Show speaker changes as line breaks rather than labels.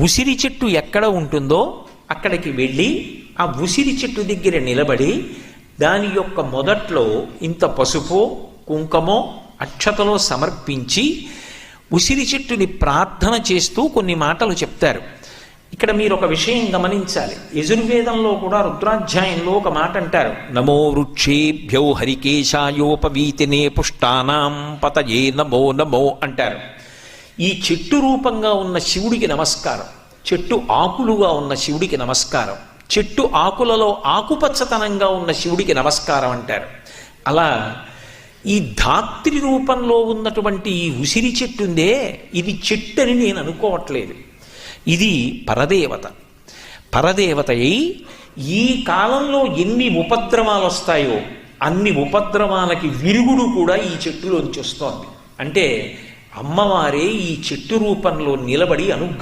ఉసిరి చెట్టు ఎక్కడ ఉంటుందో అక్కడికి వెళ్ళి ఆ ఉసిరి చెట్టు దగ్గర నిలబడి దాని యొక్క మొదట్లో ఇంత పసుపు కుంకుమో అక్షతలో సమర్పించి ఉసిరి చెట్టుని ప్రార్థన చేస్తూ కొన్ని మాటలు చెప్తారు. ఇక్కడ మీరు ఒక విషయం గమనించాలి. యజుర్వేదంలో కూడా రుద్రాధ్యాయంలో ఒక మాట అంటారు, నమో వృక్షేభ్యో హరికేశాయోపవీతినే పుష్టానాం పతయే నమో నమో అంటారు. ఈ చెట్టు రూపంగా ఉన్న శివుడికి నమస్కారం, చెట్టు ఆకులుగా ఉన్న శివుడికి నమస్కారం, చెట్టు ఆకులలో ఆకుపచ్చతనంగా ఉన్న శివుడికి నమస్కారం అంటారు. అలా ఈ ధాత్రి రూపంలో ఉన్నటువంటి ఈ ఉసిరి చెట్టు ఉందే, ఇది చెట్టు అని నేను అనుకోవట్లేదు. ఇది పరదేవత. పరదేవత అయి ఈ కాలంలో ఎన్ని ఉపద్రవాలు వస్తాయో అన్ని ఉపద్రవాలకి విరుగుడు కూడా ఈ చెట్టులోంచి వస్తోంది. అంటే అమ్మవారే ఈ చెట్టు రూపంలో నిలబడి అనుగ్రహం